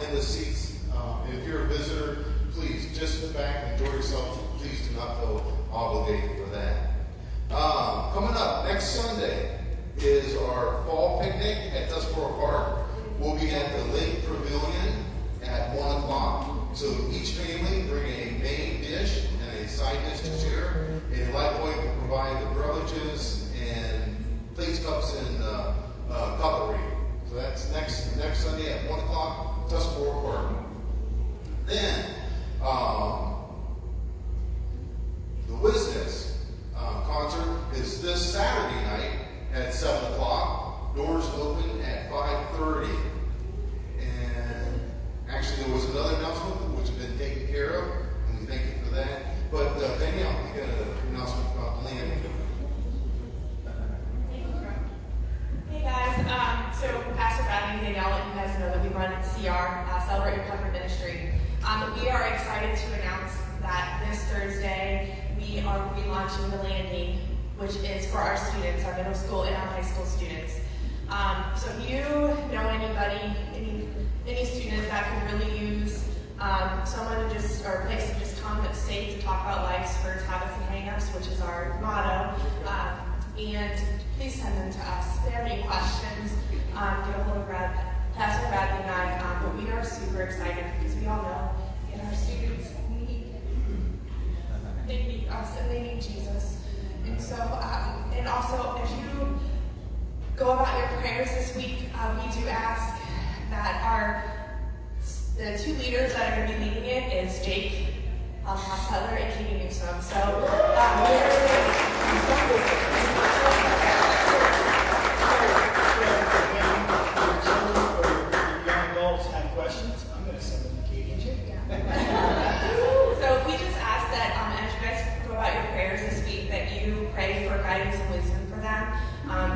in the seats. If you're a visitor, please just sit back and enjoy yourself. Please do not feel obligated for that. Coming up next Sunday is our fall picnic at Tuscarora Park. We'll be at the Lake Pavilion at 1 o'clock. So each family bring a main dish and a side dish to share. And Lifebuoy will provide the beverages and plates, cups, and cutlery. So that's next Sunday at 1 o'clock, Tuscarora Park. Then, the Wisness concert is this Saturday night at 7 o'clock. Doors open at 5:30. And actually, there was another announcement which has been taken care of, and we thank you for that. But Danielle, you got an announcement about the landing. Hey guys, so Pastor Brad and Danielle, you guys know that we run CR, Celebrate Recovery Ministry. We are excited to announce that this Thursday we are relaunching the landing, which is for our students, our middle school and our high school students. So if you know anybody, any student that could really use someone to just, or a place to just come that's safe to talk about life, spurts, habits, and hang-ups, which is our motto, and please send them to us. If they have any questions, get a hold of Pastor Bradley and I, but we are super excited because we all know that our students need us and they need Jesus. And so, and also, as you go about your prayers this week, we do ask that the two leaders that are going to be leading it is Jake Hosseller and Katie Newsom. So, So we just ask that as you guys go about your prayers this week, that you pray for guidance and wisdom for them,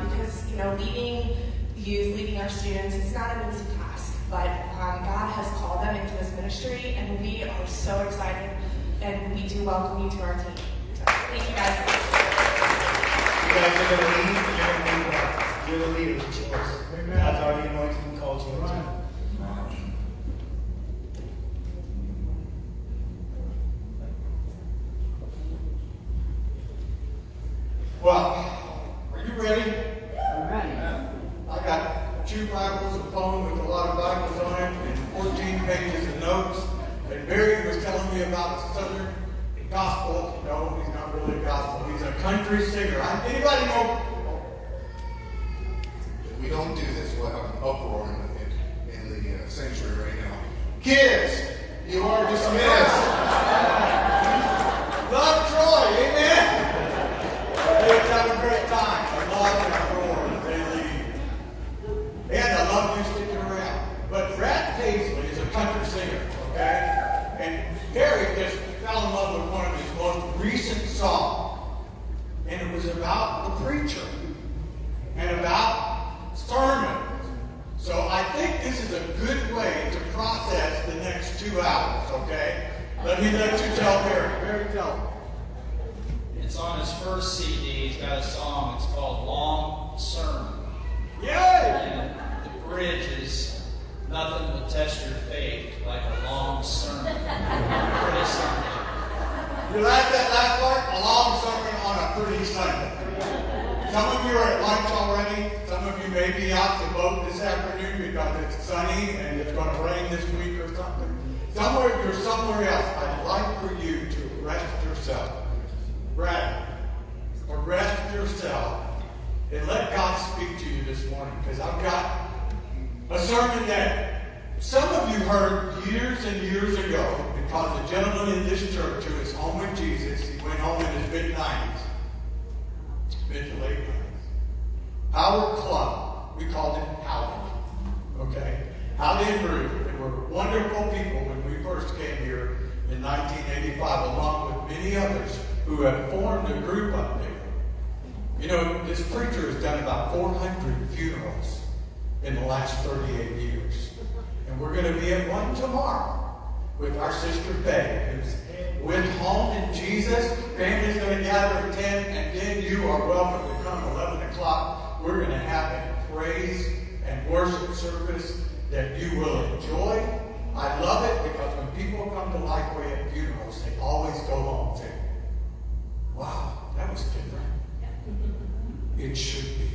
because leading the youth, leading our students, it's not an easy task, but God has called them into this ministry, and we are so excited, and we do welcome you to our team. So, thank you guys. You guys are going to lead. You're the leader. It's yours. God's already anointed and called you. Well, are you ready? I'm ready. I got 2 Bibles, a phone with a lot of Bibles on it, and 14 pages of notes. And Barry was telling me about Southern gospel. No, he's not really a gospel. He's a country singer. Anybody know? If we don't do this, we'll have an uproar in the sanctuary right now. Kids, you are dismissed. Love Troy, amen? Let's have a great time. I love and roar as they leave. And I love you sticking around. But Brad Paisley is a country singer, okay? And Gary just fell in love with one of his most recent songs. And it was about the preacher and about sermons. So I think this is a good way to process the next 2 hours, okay? Let you tell Barry. Barry, tell him. It's on his first CD. He's got a song. It's called Long Sermon. Yay! And the bridge is nothing will test your faith like a long sermon. Pretty Sunday. You like that last part? A long sermon on a pretty Sunday. Some of you are at lunch already. Some of you may be out to boat this afternoon because it's sunny and it's going to rain this week or something. You're somewhere else. I'd like for you to rest yourself. Brad, or rest yourself and let God speak to you this morning, because I've got a sermon that some of you heard years and years ago, because a gentleman in this church who is home with Jesus, he went home in his mid-90s, mid to late 90s. Howard Club, we called it Howard, okay? Howdy and Ruth, they were wonderful people when we first came here in 1985, along with many others who have formed a group up there. You know, this preacher has done about 400 funerals in the last 38 years. And we're going to be at one tomorrow with our sister Betty, who's with home in Jesus. Family's going to gather at 10, and then you are welcome to come 11 o'clock. We're going to have a praise and worship service that you will enjoy I love it because when people come to Lifeway at funerals, they always go home and say, wow, that was different. It should be.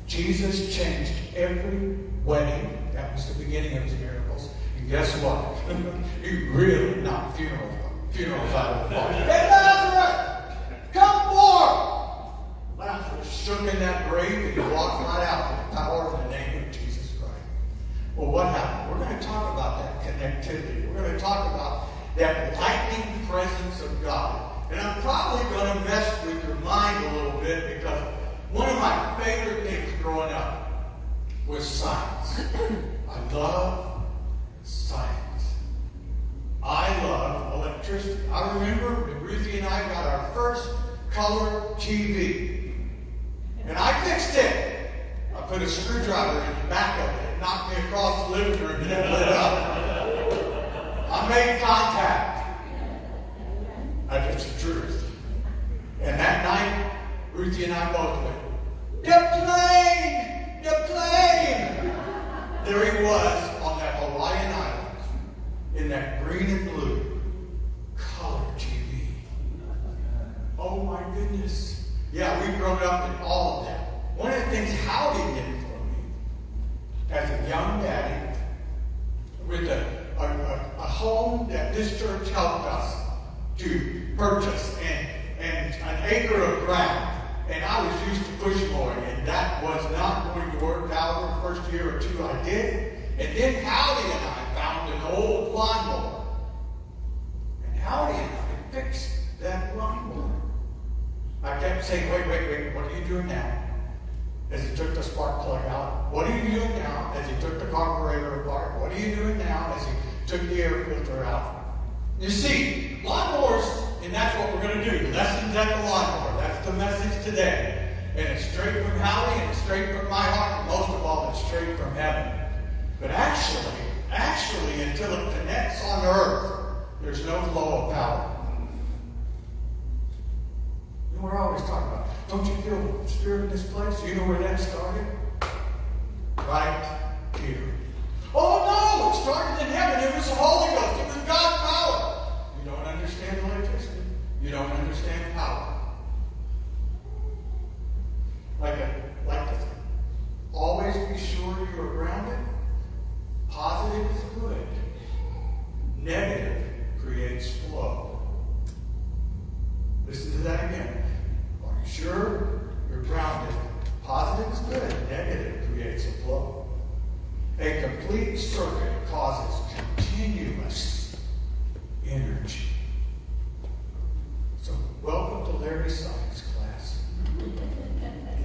Jesus changed every wedding. That was the beginning of his miracles. And guess what? He really knocked funerals out of the park. Hey, Lazarus! Come forth! Lazarus shook in that grave and he walked right out with the power in the name of Jesus Christ. Well, what happened? We're going to talk about that connectivity. We're going to talk about that lightning presence of God. And I'm probably going to mess with your mind a little bit because one of my favorite things growing up was science. I love science. I love electricity. I remember when Ruthie and I got our first color TV. And I fixed it. I put a screwdriver in the back of it. It knocked me across the living room and it lit up. I made contact. That's the truth. And that night, Ruthie and I both went, the plane! The plane! There he was on that Hawaiian island in that green and blue color TV. Oh my goodness. Yeah, we've grown up in all of that. One of the things Howdy did for me as a young daddy with a home that this church helped us to purchase and an acre of ground. And I was used to push mowing, and that was not going to work out. The first year or two I did. And then Howdy and I found an old lawnmower. And Howdy and I fixed that lawnmower. I kept saying, wait, what are you doing now? As he took the spark plug out. What are you doing now? As he took the carburetor apart. What are you doing now? As he took the air filter out. You see, lawnmowers, and that's what we're going to do. Lessons at the lawnmower. That's the message today. And it's straight from Howdy, and it's straight from my heart, and most of all, it's straight from heaven. But actually, until it connects on earth, there's no flow of power. And we're always talking about, don't you feel the Spirit in this place? You know where that started? Right here. Oh no, it started in heaven. It was the Holy Ghost. It was God's power. You don't understand electricity. You don't understand power. Always be sure you are grounded. Positive is good. Negative creates flow. Listen to that again. Are you sure you're grounded? Positive is good. Negative creates a flow. A complete circuit causes continuous energy. So, welcome to Larry's science class.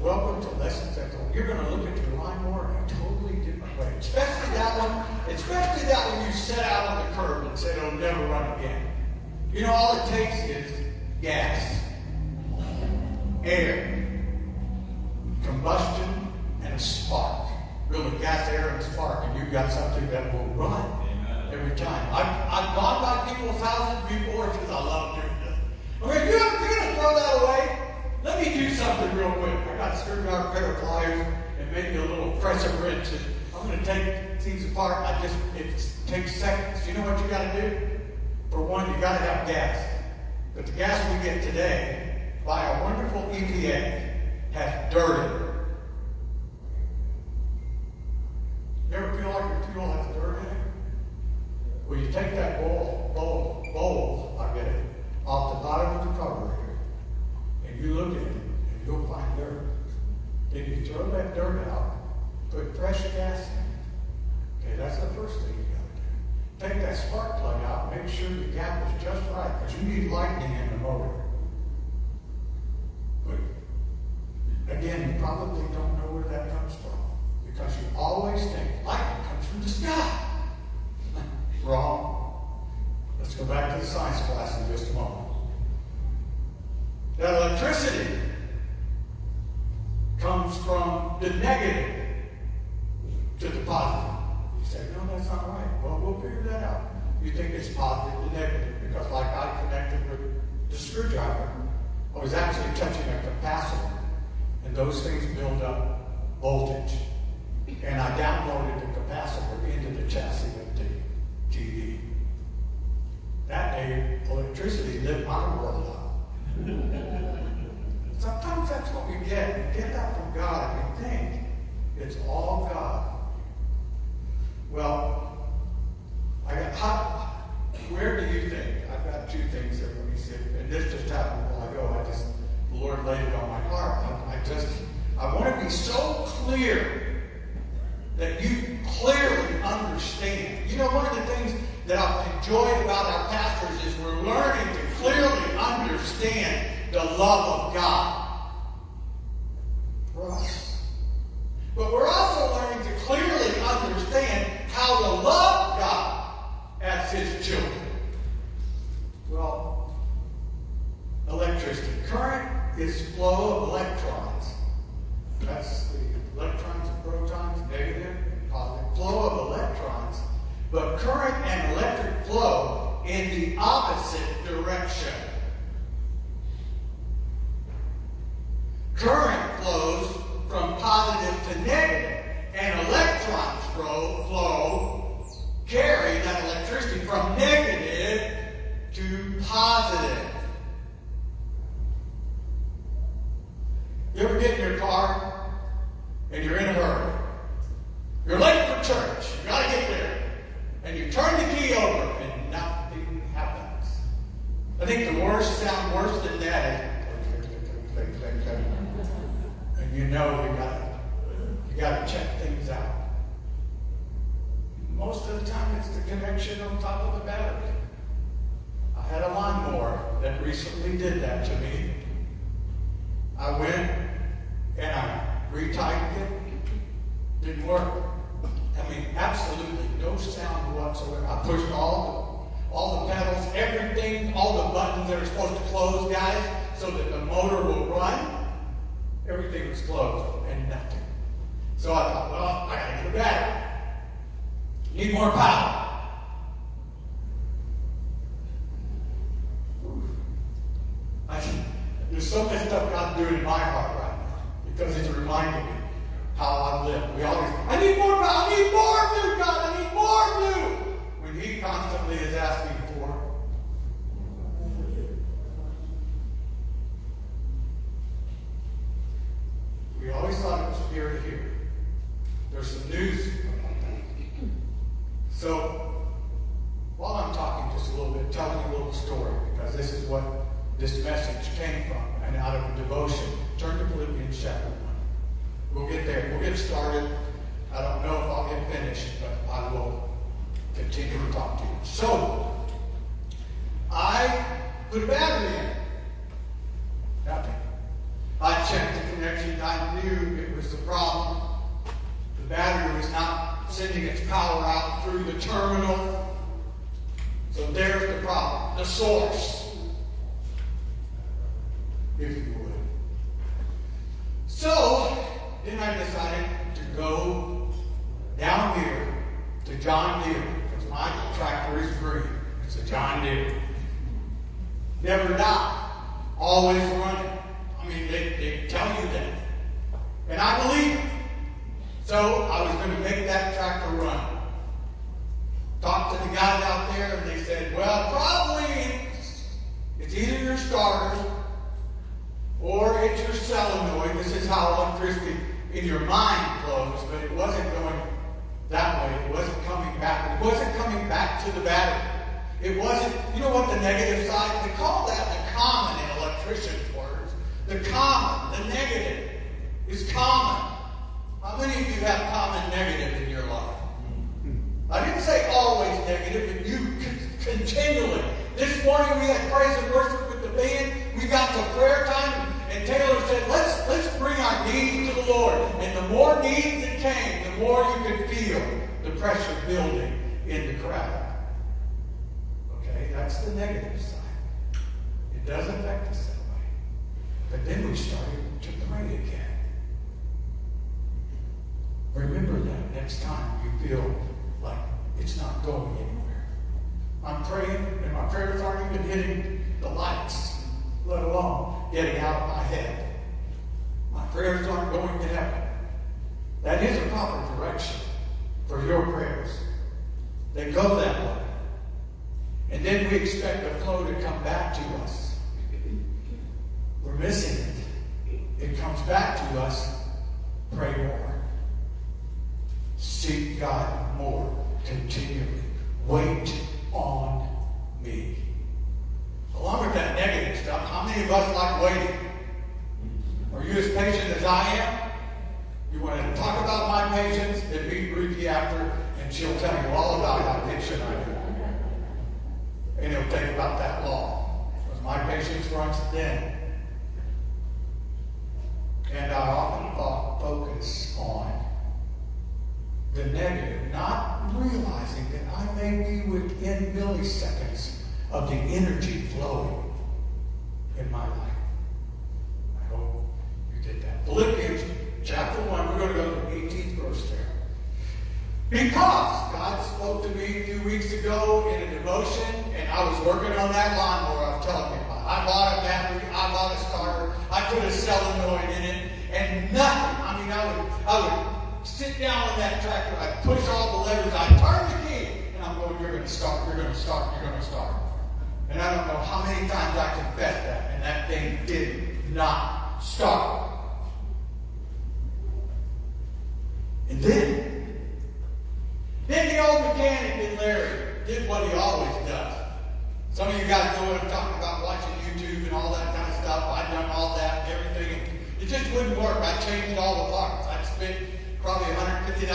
Welcome to Lessons at the... You're going to look at your lawnmower in a totally different way. Especially that one you set out on the curb and said it'll never run again. You know, all it takes is gas, air, combustion, and a spark. Really, gas, air, and a spark, and you've got something that will run every time. I've gone by people's houses before because I love doing this. Okay, you're going to throw that away? Let me do something real quick. I got a screwdriver, pair of pliers, and maybe a little pressure wrench. And I'm going to take things apart. It takes seconds. You know what you got to do? For one, you got to have gas. But the gas we get today, by a wonderful EPA, has dirt in it. You ever feel like your fuel has dirt in it? Well, you take that bowl, I get it, off the bottom of the carburetor, and you look at it, and you'll find dirt. Then you throw that dirt out, put fresh gas in. Okay, that's the first thing you got to do. Take that spark plug out, make sure the gap is just right, because you need lightning in the motor. But again, you probably don't know where that comes from. Because you always think lightning comes from the sky. Wrong. Let's go back to the science class in just a moment. That electricity comes from the negative to the positive. You say, no, that's not right. Well, we'll figure that out. You think it's positive to negative because like I connected with the screwdriver, I was actually touching a capacitor, and those things build up voltage. And I downloaded the capacitor into the chassis of Well, where do you think? I've got two things here. Let me see. And this just happened while ago. The Lord laid it on my heart. I want to be so clear that you clearly understand. You know, one of the things that I've enjoyed about our pastors is we're learning to clearly understand the love of God for us. But we're also learning to clearly understand how to love God as His children. Well, electricity. Current is flow of electrons. That's the electrons and protons, negative and positive. Flow of electrons. But current and electric flow in the opposite direction. Current flows from positive to negative, and electrons flow carry that electricity from negative to positive. You ever get in your car and you're in a hurry? You're late for church. You got to get there. And you turn the key over and nothing happens. I think the worst sound worse than that is click, click, click. And you know you got to check things out. Most of the time it's the connection on top of the battery. I had a lawnmower that recently did that to me. I went and I retightened it. Didn't work. I mean, absolutely no sound whatsoever. I pushed all the pedals, everything, all the buttons that are supposed to close, guys, so that the motor will run. Everything was closed and nothing. So I thought, well, I gotta get a battery. Need more power. There's so much stuff God's doing in my heart right now because He's reminding me how I've lived. We always, I need more power, I need more of you, God, I need more of you. When He constantly is asking for. We always thought it was here to here. There's some news. So, while I'm talking just a little bit, telling you a little story, because this is what this message came from, and out of a devotion. Turn to Philippians chapter 1. We'll get there. We'll get started. I don't know if I'll get finished, but I will continue to talk to you. So, I put a battery in. Nothing. I checked the connections. I knew it was the problem. The battery was not sending its power out through the terminal. So there's the problem. The source. If you would. So, then I decided to go down here to John Deere, because my tractor is green. It's a John Deere. Never die. Always running. I mean, they tell you that. And I believe it. So, I was going to make that tractor run. Talked to the guys out there, and they said, well, probably it's either your starter or it's your solenoid. This is how electricity in your mind flows, but it wasn't going that way. It wasn't coming back. It wasn't coming back to the battery. It wasn't, you know what the negative side, they call that the common in electricians' words. The common, the negative is common. How many of you have common negative in your life? I didn't say always negative, but you continually. This morning we had praise and worship with the band. We got to prayer time, and Taylor said, let's bring our needs to the Lord. And the more needs that came, the more you could feel the pressure building in the crowd. Okay, that's the negative side. It does affect us that way. But then we started to pray again. Remember that next time you feel like it's not going anywhere. I'm praying, and my prayers aren't even hitting the lights, let alone getting out of my head. My prayers aren't going to heaven. That is a proper direction for your prayers. They go that way. And then we expect the flow to come back to us. We're missing it. It comes back to us. Pray more. Seek God more. should I do? And it'll take about that long. Because my patience runs thin. And I often focus on the negative, not realizing that I may be within milliseconds of the energy flowing in my life. I hope you get that. Philippians chapter 1, we're going to go to the 18th verse there. Because God spoke to me a few weeks ago in a devotion, and I was working on that lawnmower I was telling you about. I bought a battery, I bought a starter, I put a solenoid in it, and nothing. I mean, I would sit down on that tractor, I'd push all the levers, I'd turn the key, and I'm going, you're going to start, you're going to start, you're going to start. And I don't know how many times I confessed that, and that thing did not start. And then the old mechanic in Larry did what he always does. Some of you guys know what I'm talking about, watching YouTube and all that kind of stuff. I've done all that and everything. It just wouldn't work. I changed all the parts. I spent probably $150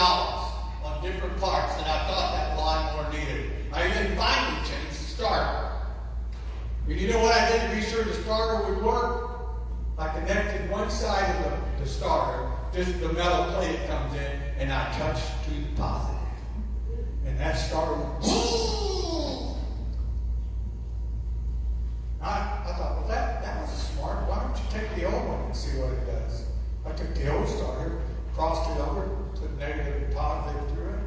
on different parts that I thought that lawnmower needed. I even finally changed the starter. And you know what I did to be sure the starter would work? I connected one side of the starter, just the metal plate comes in, and I touched to the positive. And that starter went, I thought, well, that was smart. Why don't you take the old one and see what it does? I took the old starter, crossed it over, put negative and positive through it.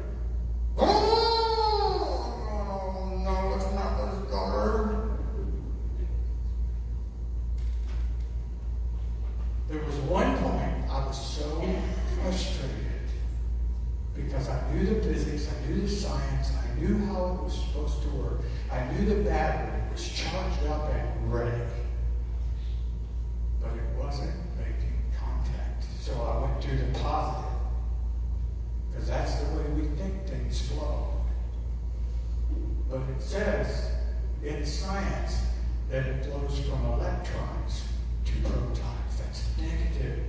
Oh, no, it's not the starter. There was one point I was so frustrated because I knew the physics, I knew the science, I knew how it was supposed to work. I knew the battery was charged up and ready. But it wasn't making contact. So I went to the positive. Because that's the way we think things flow. But it says in science that it flows from electrons to protons. That's negative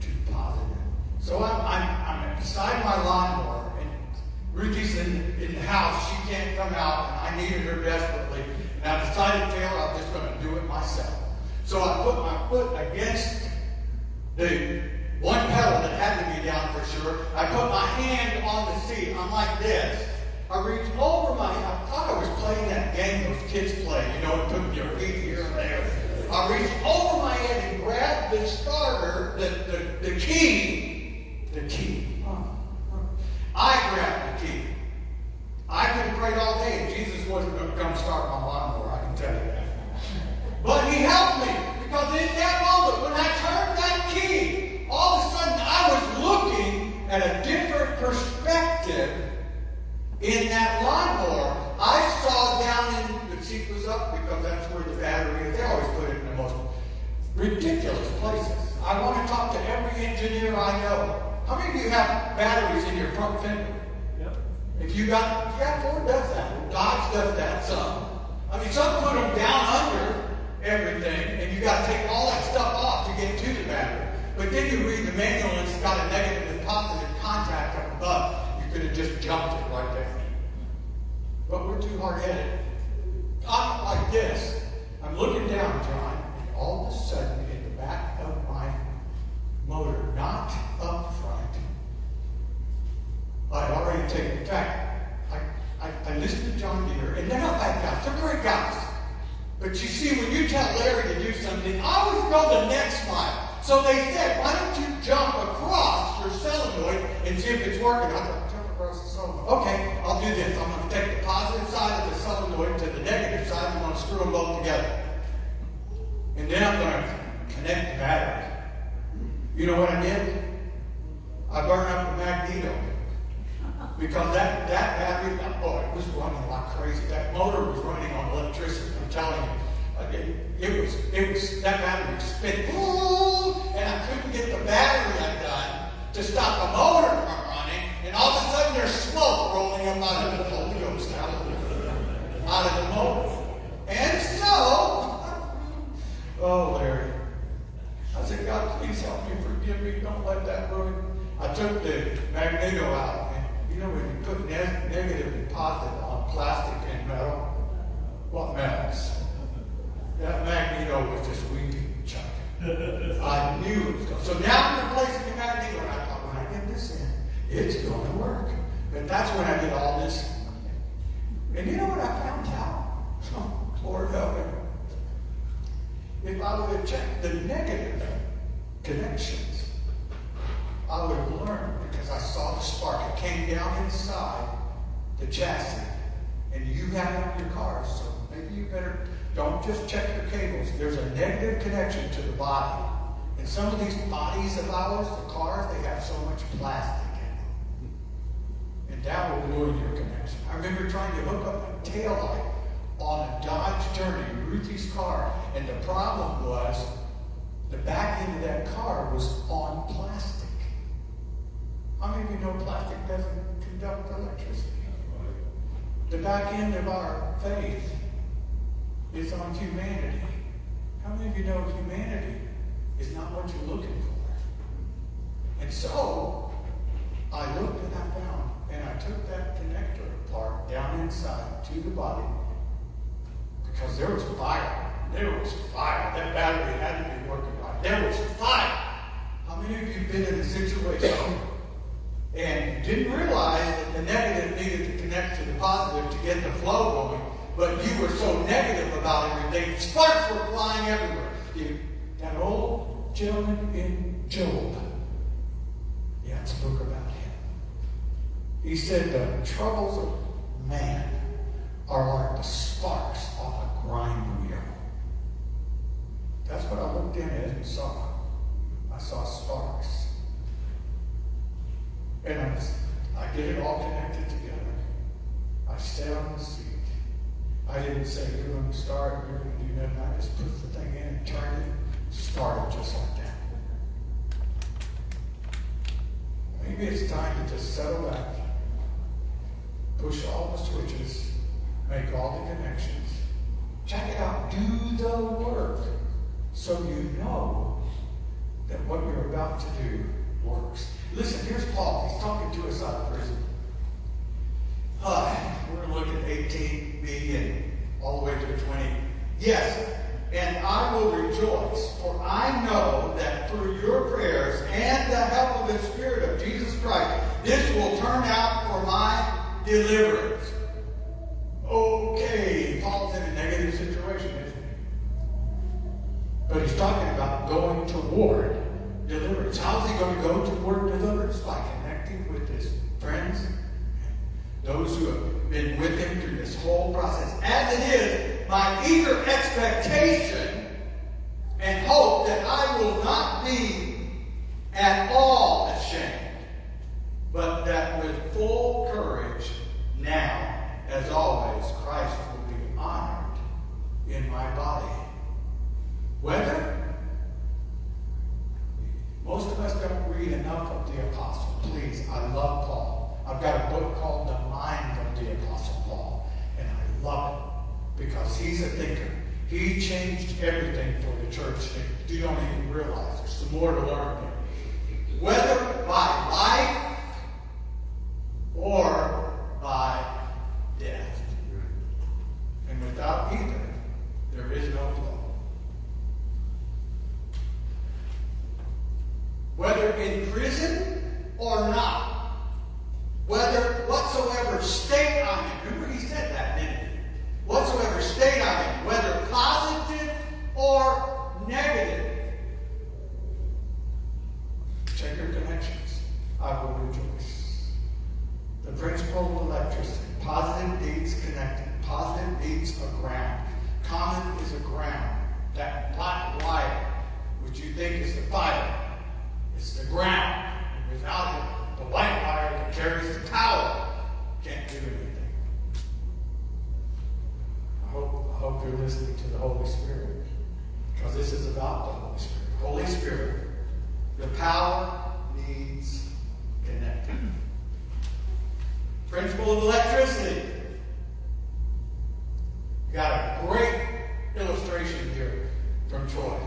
to positive. So I'm beside my lawnmower, and Ruthie's in the house. She can't come out, and I needed her desperately. And I decided, Taylor, I'm just going to do it myself. So I put my foot against the one pedal that had to be down for sure. I put my hand on the seat. I'm like this. I reached over I thought I was playing that game those kids play, putting your feet here and there. I reached over my head and grabbed the starter, the key. The key. I grabbed the key. I could have prayed all day and Jesus wasn't going to come start my lawnmower, I can tell you that. But he helped me, because in that moment, when I turned that key, all of a sudden I was looking at a different perspective in that lawnmower. I saw down in, the seat was up because that's where the battery is. They always put it in the most ridiculous places. I want to talk to every engineer I know. How many of you have batteries in your front fender? Yep. If you got Ford does that. Dodge does that some. I mean, some put them down under everything, and you got to take all that stuff off to get to the battery. But then you read the manual, and it's got a negative and positive contact up above. You could have just jumped it right there. But we're too hard-headed. I'm like this. I'm looking down, John, and all of a sudden, in the back of my motor, not up front, I'd already taken. In fact, I listened to John Deere, and they're not bad guys. They're great guys. But you see, when you tell Larry to do something, I always go the next mile. So they said, why don't you jump across your solenoid and see if it's working? I thought, jump across the solenoid. Okay, I'll do this. I'm going to take the positive side of the solenoid to the negative side. I'm going to screw them both together. And then I'm going to connect the battery. You know what I did? I burned up the magneto. Because that battery, it was running like crazy. That motor was running on electricity. I'm telling you, it was that battery was spinning, and I couldn't get the battery undone to stop the motor from running. And all of a sudden, there's smoke rolling up out of the Holy Ghost out of the motor. And so, oh Larry, I said, God, please help me, forgive me, don't let that ruin. I took the magneto out. You know, when you put negative and positive on plastic and metal. What metals? That magneto was just weeping, Chuck. I knew it was going. So now I'm replacing the magneto, and I thought, when I get this in, it's going to work. But that's when I did all this. And you know what I found out? Oh, Lord help me. If I would have checked the negative connections, I would have learned, because I saw the spark. It came down inside the chassis, and you have it on your car, so maybe you better don't just check your cables. There's a negative connection to the body. And some of these bodies of ours, the cars, they have so much plastic in them. And that will ruin your connection. I remember trying to hook up a taillight on a Dodge Journey, Ruthie's car, and the problem was the back end of that car was on plastic. How many of you know plastic doesn't conduct electricity? The back end of our faith is on humanity. How many of you know humanity is not what you're looking for? And so, I looked and I found, and I took that connector apart down inside to the body, because there was fire. There was fire. That battery had to be working right. There was fire. How many of you have been in a situation and didn't realize that the negative needed to connect to the positive to get the flow going, but you were so negative about everything, sparks were flying everywhere. That old gentleman in Job, yeah, it's a book about him. He said the troubles of man are like the sparks off a grind wheel. That's what I looked in at and saw. I saw sparks. And I get it all connected together. I sat on the seat. I didn't say, you're going to start, you're going to do nothing. I just put the thing in and turned it, started just like that. Maybe it's time to just settle back, push all the switches, make all the connections. Check it out. Do the work so you know that what you're about to do works. Listen, here's Paul. He's talking to us out of prison. We're going to look at 18b and all the way to 20. Yes, and I will rejoice, for I know that through your prayers and the help of the Spirit of Jesus Christ, this will turn out for my deliverance. Okay, Paul's in a negative situation, isn't he? But he's talking about going toward deliverance. How is he going to go toward deliverance? By connecting with his friends, those who have been with him through this whole process. As it is, my eager expectation and hope that I will not be at all ashamed, but that with full courage now, as always, Christ will be honored in my body. Whether most of us don't read enough of the apostle. Please, I love Paul. I've got a book called The Mind of the Apostle Paul, and I love it because he's a thinker. He changed everything for the church that you don't even realize. There's some more to learn there. Whether by life or by death. And without either, there is no flow. Whether in prison or not, whether whatsoever state I'm in, remember he said that, didn't he? Whatsoever state I'm in, whether positive or negative, check your connections. I will rejoice. The principle of electricity, positive needs connected, positive needs a ground. Common is a ground. That black wire, which you think is the fire, it's the ground. And without it, the white wire that carries the power can't do anything. I hope you're listening to the Holy Spirit, because this is about the Holy Spirit. Holy Spirit, the power needs connecting. Principle of electricity. We got a great illustration here from Troy.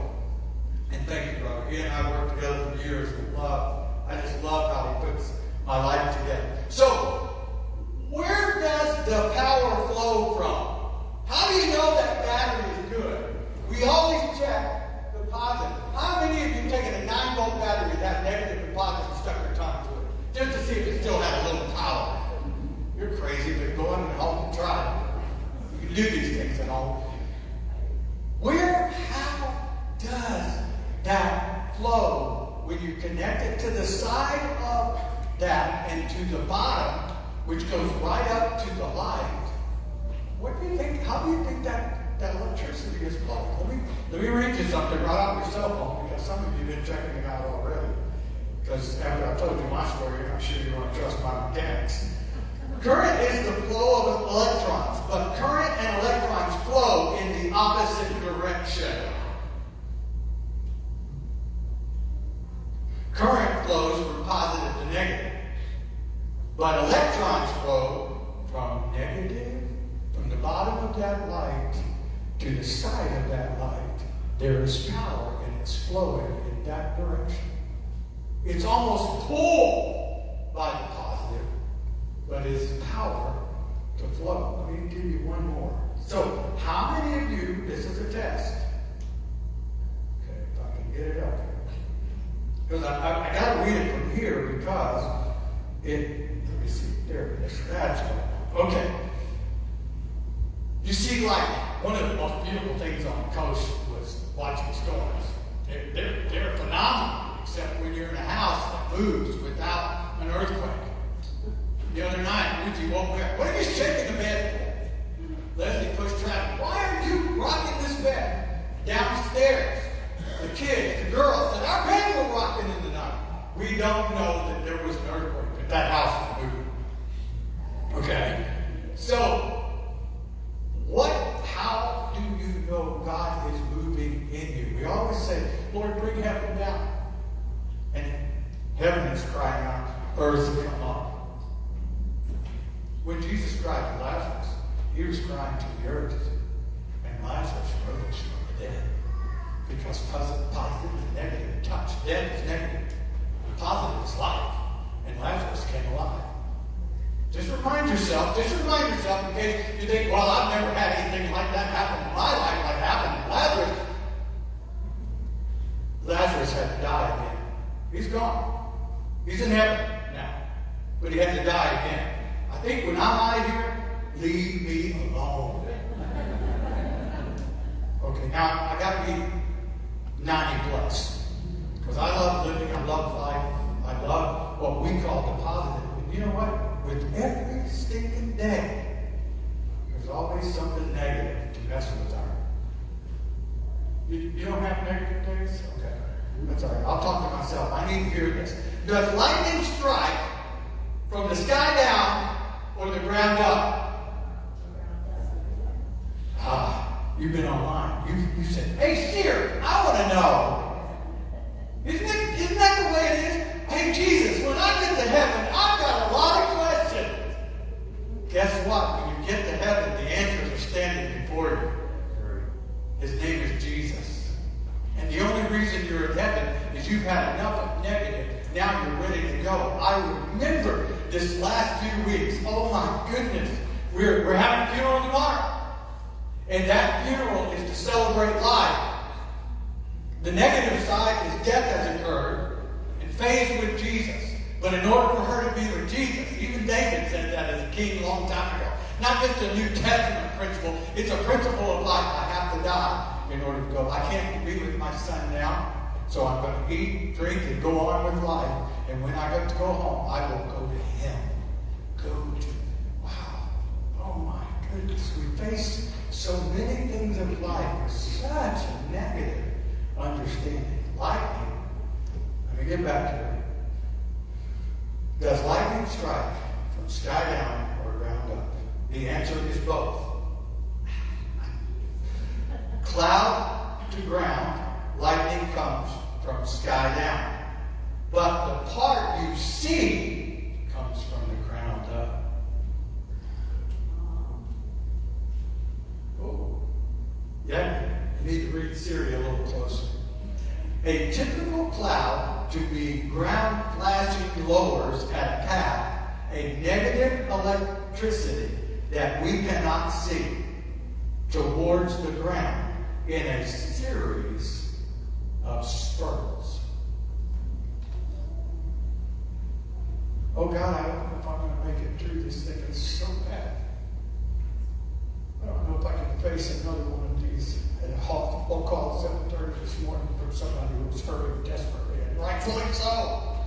And thank you, brother. He and I worked together for years and I just love how he puts my life together. So, where does the power We do these things and all. How does that flow when you connect it to the side of that and to the bottom, which goes right up to the light? What do you think? How do you think that electricity is flowing? Let me read you something right off your cell phone, because some of you have been checking it out already. Because after I told you my story, I'm sure you want to trust my mechanics. Current is the flow of electrons, but current and electrons flow in the opposite direction. Current flows from positive to negative, but electrons flow from negative, from the bottom of that light to the side of that light. There is power and it's flowing in that direction. It's almost pulled by the positive, but it's power to flow. Let me give you one more. So, how many of you, this is a test. Okay, if I can get it up here. Because I got to read it from here because let me see, there it is. That's what. Okay. You see, like, one of the most beautiful things on the coast was watching storms. They're phenomenal, except when you're in a house that moves without an earthquake. The other night, Ruthie woke me up. What are you shaking the bed for? Leslie pushed Travis. Why are you rocking this bed? Downstairs, the kids, the girls, said our beds were rocking in the night. We don't know that there was an earthquake, but that house was moving. Okay? So, how do you know God is moving in you? We always say, Lord, bring heaven down. And heaven is crying out, earth come up. When Jesus cried to Lazarus, he was crying to the earth. And Lazarus rose from the dead. Because positive and negative touch. Dead is negative. Positive is life. And Lazarus came alive. Just remind yourself in case you think, well, I've never had anything like that happen in my life like happened to Lazarus. Lazarus had to die again. He's gone. He's in heaven now. But he had to die again. I think when I'm out of here, leave me alone. Okay, now I got to be 90 plus. Because I love living, I love life, I love what we call the positive. And you know what? With every stinking day, there's always something negative to mess with our. You don't have negative days? Okay. That's all right. I'll talk to myself. I need to hear this. Does lightning strike from the sky down or the ground up? You've been online. You said, hey, Steer, I want to know. Isn't that the way it is? Hey, Jesus, when I get to heaven, I've got a lot of questions. Guess what? When you get to heaven, the answers are standing before you. His name is Jesus. And the only reason you're in heaven is you've had enough of negative. Now you're ready to go. I remember this last few weeks. Oh my goodness. We're having a funeral tomorrow. And that funeral is to celebrate life. The negative side is death has occurred and Faye's with Jesus. But in order for her to be with Jesus, even David said that as a king a long time ago. Not just a New Testament principle, it's a principle of life. I have to die in order to go. I can't be with my son now, so I'm going to eat, drink, and go on with life. And when I get to go home, I will go to him. Wow. Oh my goodness. We face so many things of life with such a negative understanding. Lightning. Let me get back to it. Does lightning strike from sky down or ground up? The answer is both. Cloud to ground, lightning comes from sky down. But the part you see comes from the ground up. Oh, yeah, you need to read Siri a little closer. A typical cloud to be ground flashing lowers at a path a negative electricity that we cannot see towards the ground in a series of spurts. Oh God, I don't know if I'm going to make it through this thing. It's so bad. I don't know if I face another one of these at a phone call at 7:30 this morning from somebody who was hurting desperately, and rightfully so.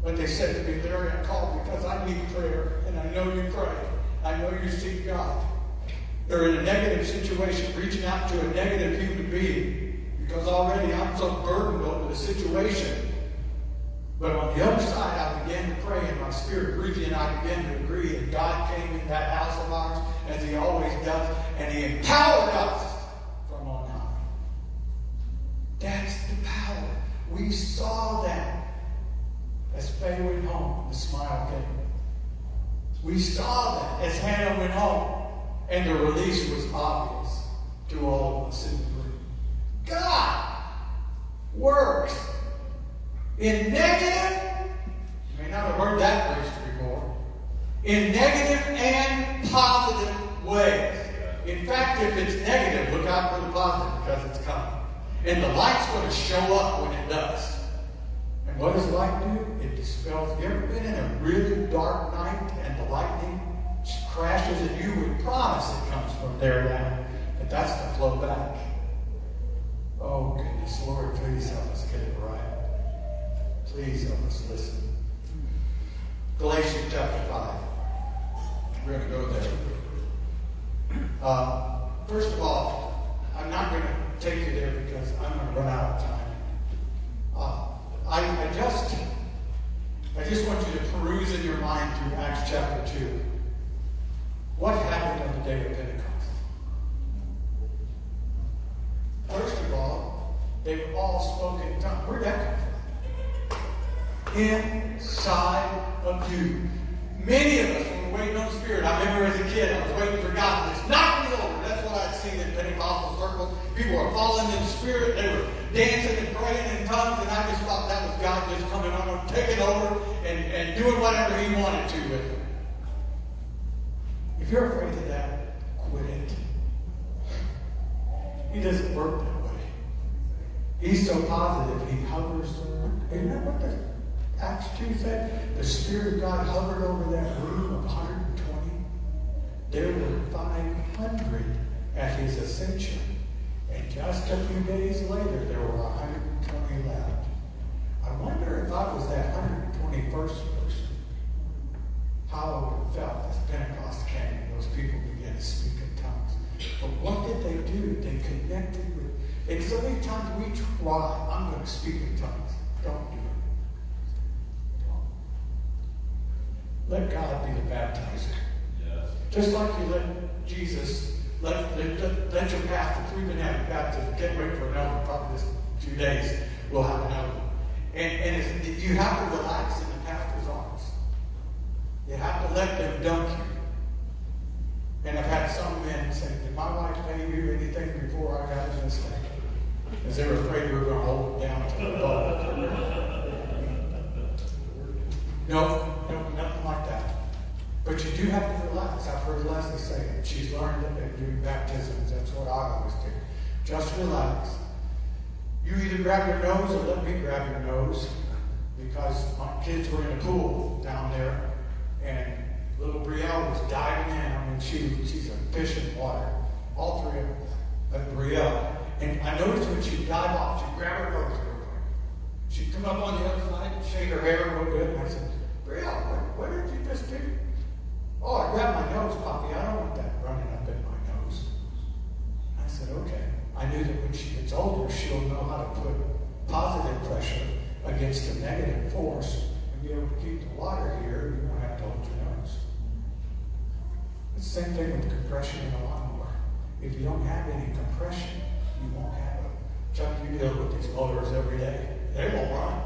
But they said to me, Larry, I called because I need prayer, and I know you pray. I know you seek God. They're in a negative situation, reaching out to a negative human being, because already I'm so burdened over the situation. But on the other side, I began to pray in my spirit. Ruthie and I began to agree, and God came in that house of ours, as He always does, and He empowered us from on high. That's the power. We saw that as Faye went home, the smile came. We saw that as Hannah went home, and the release was obvious to all of us in the room. God works in negative, you may not have heard that phrase before, in negative and positive ways. In fact, if it's negative, look out for the positive, because it's coming. And the light's going to show up when it does. And what does light do? It dispels. You ever been in a really dark night and the lightning crashes and you would promise it comes from there down, but that's the flow back. Oh goodness, Lord, please help us get it right. Please help us listen. Galatians chapter 5. We're going to go there. First of all, I'm not going to take you there because I'm going to run out of time. I just want you to peruse in your mind through Acts chapter 2. What happened on the day of Pentecost? First of all, they all spoke in tongues. Where'd that come from? Inside of you. Many of us were waiting on the Spirit. I remember as a kid, I was waiting for God to just knock me over. That's what I'd seen in Pentecostal circles. People were falling in the Spirit. They were dancing and praying in tongues, and I just thought that was God just coming on, taking over, and doing whatever He wanted to with them. If you're afraid of that, quit it. He doesn't work that way. He's so positive, He hovers. Isn't that what the Acts 2 said? The Spirit of God hovered over that room of 120. There were 500 at His ascension. And just a few days later, there were 120 left. I wonder if I was that 121st person, how I would have felt as Pentecost came and those people began to speak in tongues. But what did they do? They connected with. And so many times we try, I'm going to speak in tongues. Don't do it. Don't. Let God be the baptizer. Yes. Just like you let Jesus, let your pastor, we've been having baptism. Can't wait for another one. Probably this few days we'll have another one. And you have to relax in the pastor's arms. You have to let them dunk you. And I've had some men say, did my wife pay you anything before I got in this thing? Because they were afraid we were going to hold it down to the ball. No, nothing like that. But you do have to relax. I've heard Leslie say it. She's learned it in doing baptisms. That's what I always do. Just relax. You either grab your nose or let me grab your nose. Because my kids were in a pool down there. And little Brielle was diving in. I mean, she's a fish in water. All three of them. But Brielle. And I noticed when she'd dive off, she'd grab her nose real quick. She'd come up on the other side and shake her hair real good. And I said, Brielle, what did you just do? Oh, I grabbed my nose, Poppy. I don't want that running up in my nose. I said, okay. I knew that when she gets older, she'll know how to put positive pressure against a negative force and be able to keep the water here. You won't have to hold your nose. It's the same thing with compression in a lawnmower. If you don't have any compression, you won't have it. Chuck, you deal with these motors every day. They won't run.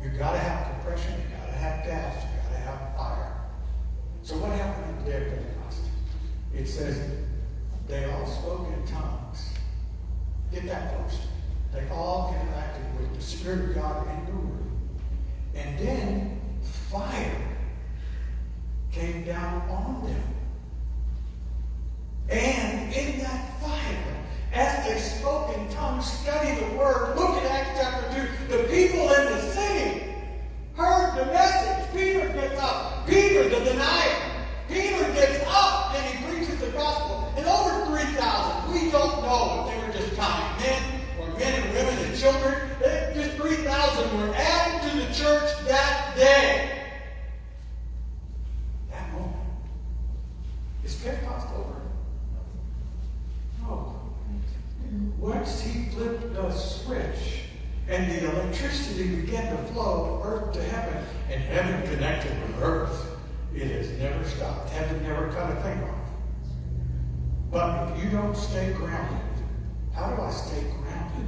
You've got to have compression. You've got to have gas. You've got to have fire. So what happened on the day of Pentecost? It says they all spoke in tongues. Get that first. They all interacted with the Spirit of God in the room. And then fire came down on them. And in that fire, as they spoke in tongues, study the Word, look at Acts chapter 2, the people in the city heard the message. Peter gets up. Peter, the denier. Peter gets up and he preaches the gospel. Is Pentecost over? No. Once he flipped the switch and the electricity began to flow earth to heaven, and heaven connected with earth, it has never stopped. Heaven never cut a thing off. But if you don't stay grounded, how do I stay grounded?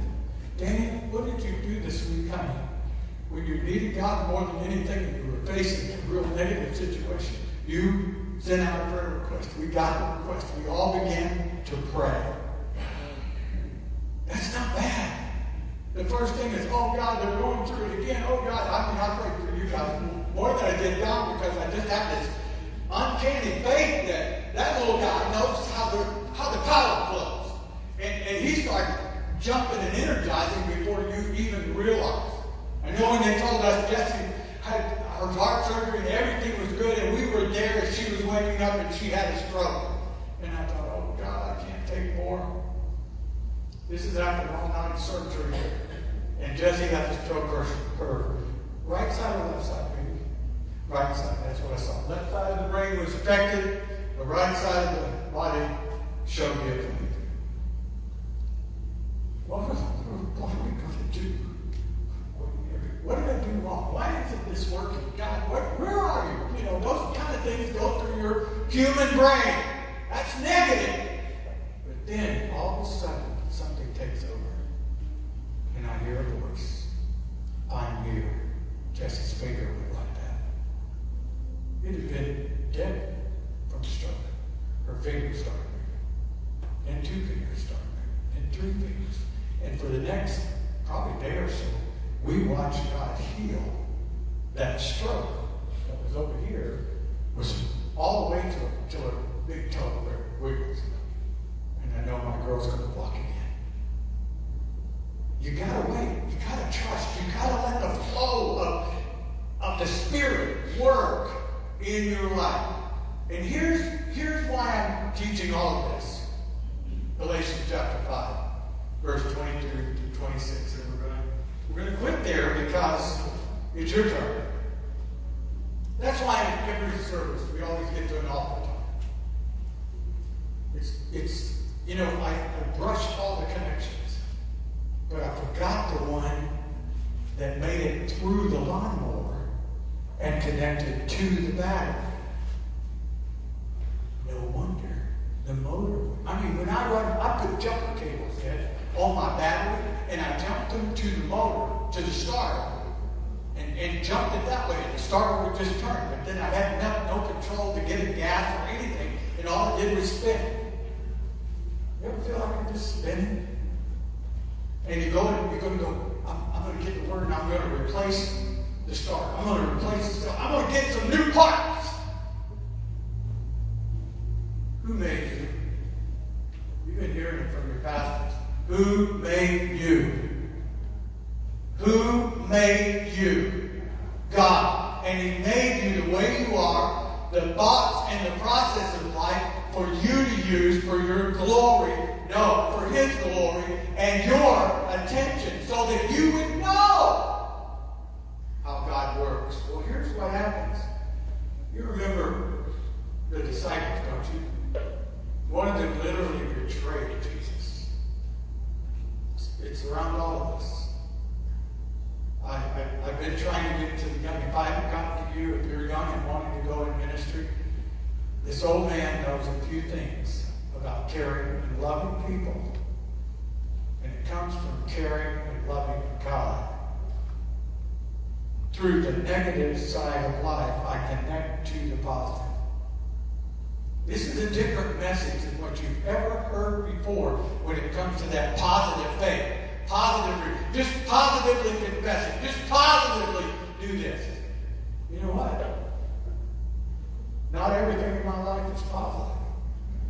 Danny, what did you do this week, honey? When you needed God more than anything and you were facing a real negative situation, you sent out a prayer request. We got the request. We all began to pray. That's not bad. The first thing is, oh God, they're going through it again. Oh God, I prayed for you guys more than I did God, because I just have this uncanny faith that that little guy knows how the power flows. And he started jumping and energizing before you even realize. I know when they told us Jessie had her heart surgery and everything was good, and we were there as she was waking up and she had a stroke. And I thought, oh God, I can't take more. This is after all night surgery. And Jessie had a stroke. Her right side or left side, maybe? Right side, that's what I saw. Left side of the brain was affected. The right side of the body showed differently. What are we going to do? What did I do wrong? Why isn't this working? God, where are you? You know, those kind of things go through your human brain. That's negative. But then, all of a sudden, something takes over. And I hear a voice. I'm here. Jessie's finger went like that. It had been dead from stroke. Her fingers started moving. And 2 fingers started moving. And 3 fingers. And for the next probably day or so, we watched God heal that stroke that was over here, was all the way to her big toe where it wiggles. And I know my girl's going to walk again. You gotta wait. You gotta trust. You gotta let the flow of the Spirit work in your life. And here's why I'm teaching all of this. Galatians chapter 5, verse 22 to 26. And we're going to quit there because it's your turn. That's why in every service we always get to an altar time. It's you know, I brushed all the connections. But I forgot the one that made it through the lawnmower and connected to the battery. No wonder the motor. I mean, when I run, I put jumper cables in on my battery, and I jumped them to the motor, to the starter, and jumped it that way, and the starter would just turn. But then I had no control to get it gas or anything, and all it did was spin. You ever feel like you're just spinning? And you're going to go, I'm going to get the word and I'm going to replace the starter. I'm going to replace the starter. I'm going to get some new parts. Who made you? You've been hearing it from your pastors. Who made you? Who made you? God. And He made you the way you are, the thoughts and the process of life for you to use for your glory. No, for His glory and your attention, so that you would know how God works. Well, here's what happens. You remember the disciples, don't you? One of them literally betrayed Jesus. It's around all of us. I've been trying to get to the young. If I haven't gotten to you, if you're young and wanting to go in ministry, this old man knows a few things about caring and loving people. And it comes from caring and loving God. Through the negative side of life, I connect to the positive. This is a different message than what you've ever heard before when it comes to that positive faith. Just positively confess it. Just positively do this. You know what? Not everything in my life is positive.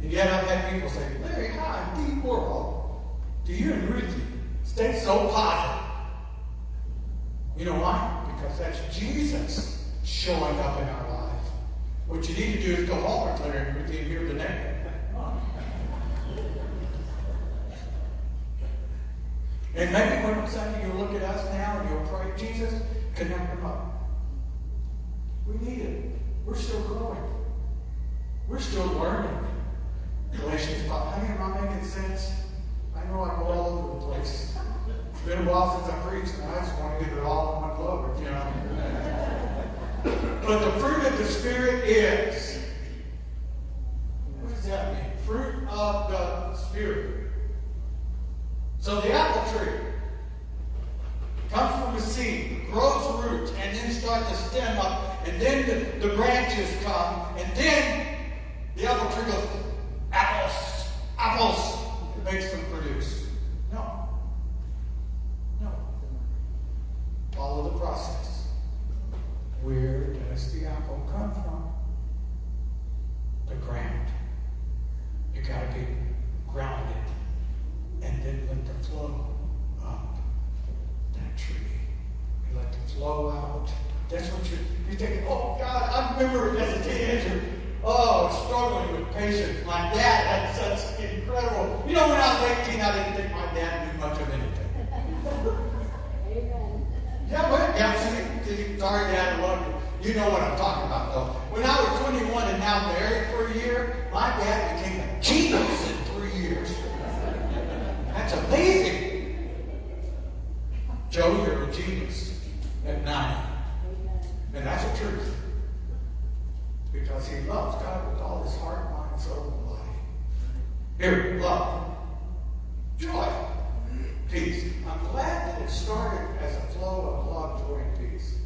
And yet I've had people say, Larry, how in the world do you and Ruthie stay so positive? You know why? Because that's Jesus showing up in our lives. What you need to do is go home and Larry and Ruthie and hear the name. And maybe when Sunday you'll look at us now and you'll pray, Jesus, connect them up. We need it. We're still growing. We're still learning. Galatians 5. Honey, am I making sense? I know I go all over the place. It's been a while since I preached, and I just want to get it all in one blow, you know. But the fruit of the Spirit is. What does that mean? Fruit of the Spirit. So the apple tree comes from the seed, grows roots, and then starts to stem up, and then the branches come, and then the apple tree goes, apples, apples. It makes them produce. No. Follow the process. Where does the apple come from? The ground. You got to be grounded, and then let the flow up that tree. You let the flow out. That's what you think. Oh God, I remember as a teenager. Struggling with patience. My dad had such incredible. You know, when I was 18, I didn't think my dad knew much of anything. Amen. See, sorry, Dad, I love you. You know what I'm talking about, though. When I was 21 and now married for a year, my dad became a genius in 3 years. That's amazing. Joe, you're a genius at 9. And that's the truth. Because he loves God with all his heart, mind, soul, and body. Here, love, joy, peace. I'm glad that it started as a flow of love, joy, and peace.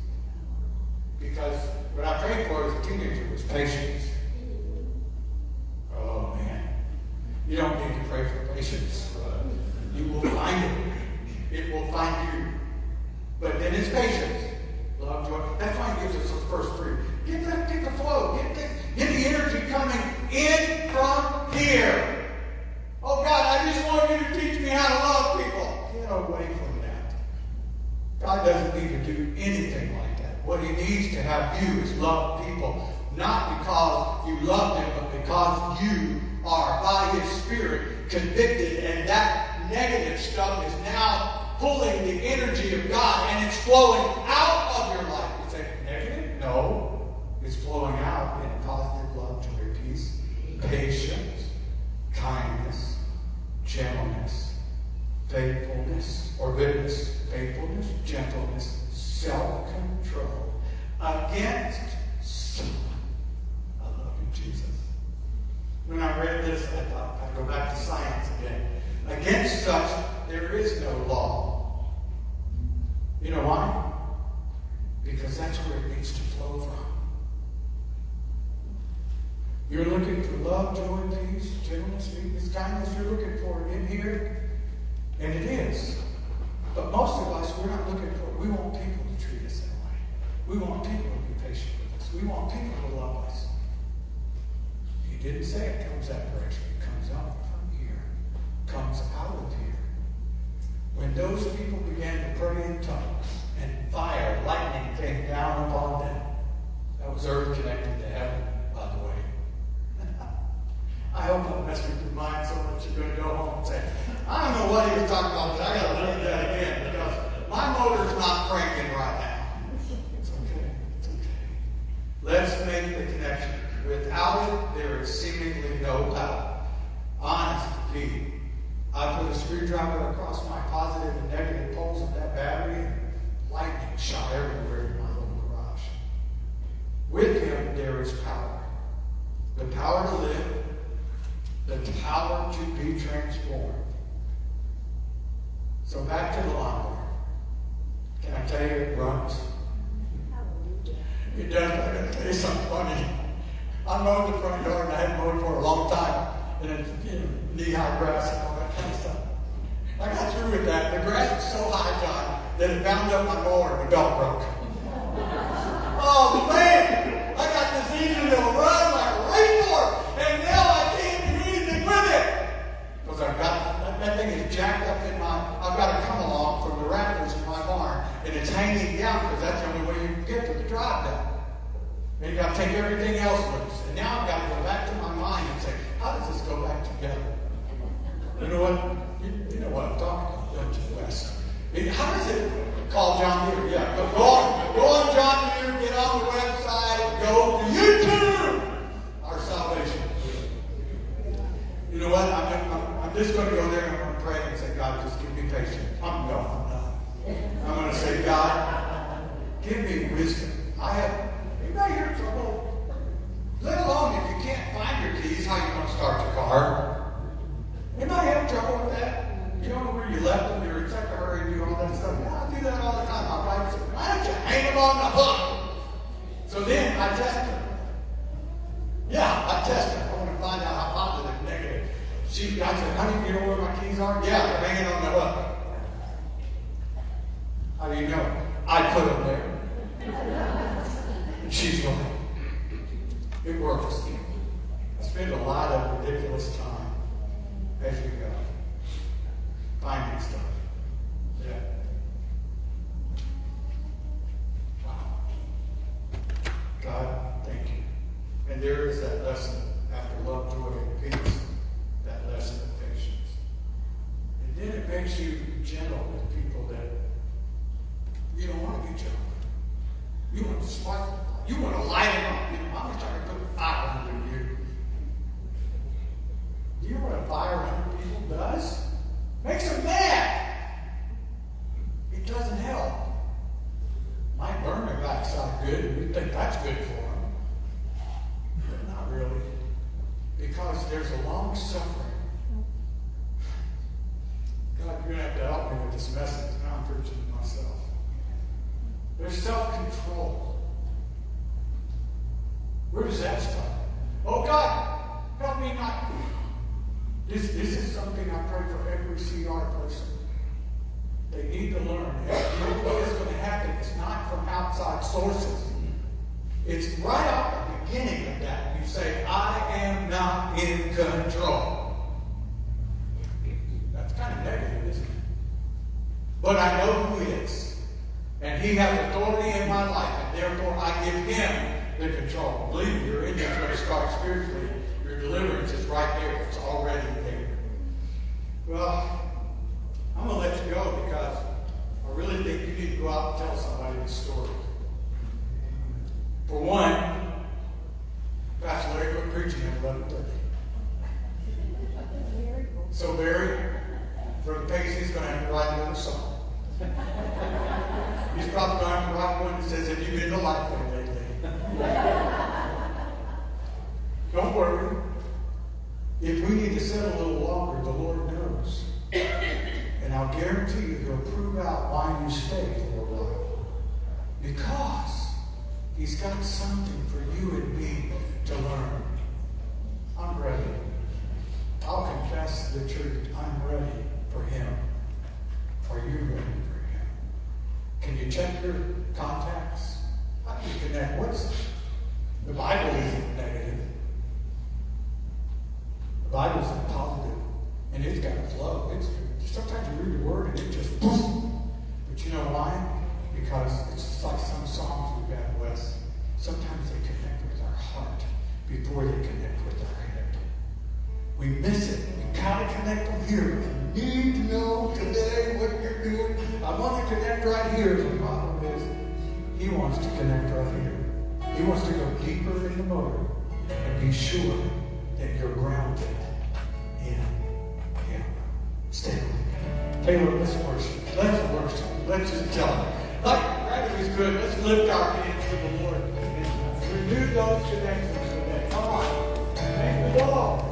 Because what I prayed for as a teenager was patience. Oh, man. You don't need to pray for patience. You will find it. It will find you. But then it's patience. Love, joy. That's why he gives us those first three. Get the flow. Get the energy coming in from here. Oh God, I just want you to teach me how to love people. Get away from that. God doesn't need to do anything like that. What he needs to have you is love people. Not because you love them, but because you are, by his Spirit, convicted, and that negative stuff is now pulling the energy of God, and it's flowing out of your life. You say, negative? No. It's flowing out in positive love, joy, peace, patience, kindness, gentleness, faithfulness, or goodness, faithfulness, gentleness, self-control. Against such, I love you, Jesus. When I read this, I thought I'd go back to science again. Against such, there is no law. You know why? Because that's where it needs to flow from. You're looking for love, joy, peace, gentleness, meekness, kindness. You're looking for it in here, and it is. But most of us, we're not looking for it. We want people to treat us that way. We want people to be patient with us. We want people to love us. He didn't say it comes that direction. It comes up from here. Comes out of here. When those people began to pray in tongues, and fire, lightning came down upon them, that was earth connected to heaven, by the way. I hope I messed with your mind so much you're going to go home and say, I don't know what he was talking about, but I got to learn that again because my motor's not cranking right now. It's okay. It's okay. Let's make the connection. Without it, there is seemingly no power. Honest to be. I put a screwdriver across my positive and negative poles of that battery, and lightning shot everywhere in my little garage. With him, there is power. The power to live. The power to be transformed. So back to the lawnmower. Can I tell you it runs? It does. I'm going to tell you something funny. I mowed the front yard and I hadn't mowed for a long time. And it's knee-high grass and all that kind of stuff. I got through with that. The grass was so high, John, that it bound up my mower and the belt broke. Oh man! I got this engine that'll run like a racehorse, and now I can't do anything with it. Because I've got that thing is jacked up in I've got to come along from the rafters in my barn, and it's hanging down because that's the only way you can get to the drive down. And you got to take everything else loose. And now I've got to go back to my mind and say, how does this go back together? You know what? You know what I'm talking about, don't you, Wes? How does it call John Deere? Yeah, go on John Deere, get on the website, know what? I'm just going to go there and I'm going to pray and say, God, just give me patience. I'm not. I'm going to say, God, give me wisdom. Anybody here trouble? Let alone if you can't find your keys, how you going to start your car? Anybody have trouble with that? You don't know where you left them, you're in such a hurry and do all that stuff. Yeah, I do that all the time. My wife says, why don't you hang them on the hook? So then I test her. Yeah, I test her. I want to find out how positive, negative. I said, honey, you know where my keys are? Yeah, they're hanging on the hook. How do you know? I put them there. And she's right. It works. I spend a lot of ridiculous time as you go. Finding stuff. Yeah. Wow. God, thank you. And there is that lesson after love, joy, and peace. That lesson of patience. And then it makes you gentle with people that you don't want to be gentle with. You want to spark them. You want to light them up. I'm going to try to put fire under you. Do you know what a fire under people does? Makes them mad. It doesn't help. Might burn their backside good, and we think that's good for them. But not really. Because there's a long suffering. God, you're going to have to help me with this message. Now I'm preaching to myself. There's self-control. Where does that start? Oh God, help me not. This is something I pray for every CR person. They need to learn. You know what is going to happen? It's not from outside sources. It's right off the beginning of that. You say, I am not in control. That's kind of negative, isn't it? But I know who is. And he has authority in my life, and therefore I give him the control. Believe me, your engine's going to start spiritually. Your deliverance is right there. It's already there. Well, I'm going to let you go because I really think you need to go out and tell somebody this story. For one, Pastor Larry quit preaching at 11:30. So Barry, for the pace, he's going to have to write another song. He's probably going to have to write one that says, have you been to Lifeway lately? Don't worry. If we need to sit a little longer, the Lord knows. And I'll guarantee you he'll prove out why you stay for a while. Because he's got something for you and me to learn. I'm ready. I'll confess the truth. I'm ready for him. Are you ready for him? Can you check your contacts? How do you connect? The Bible isn't negative. The Bible's positive. And it's got a flow. Sometimes you read the word and it just boom. But you know why? Because it's just like some songs we've got, Wes. Sometimes they connect with our heart before they connect with our head. We miss it. We gotta connect them here. You need to know today what you're doing. I want to connect right here. The problem is, he wants to connect right here. He wants to go deeper in the motor and be sure that you're grounded in him. Stay with me. Taylor, let's worship. Let's worship. Let's just tell him. Like gravity is good. Let's lift our hands to the Lord and renew those connections today. Come on. Thank the Lord.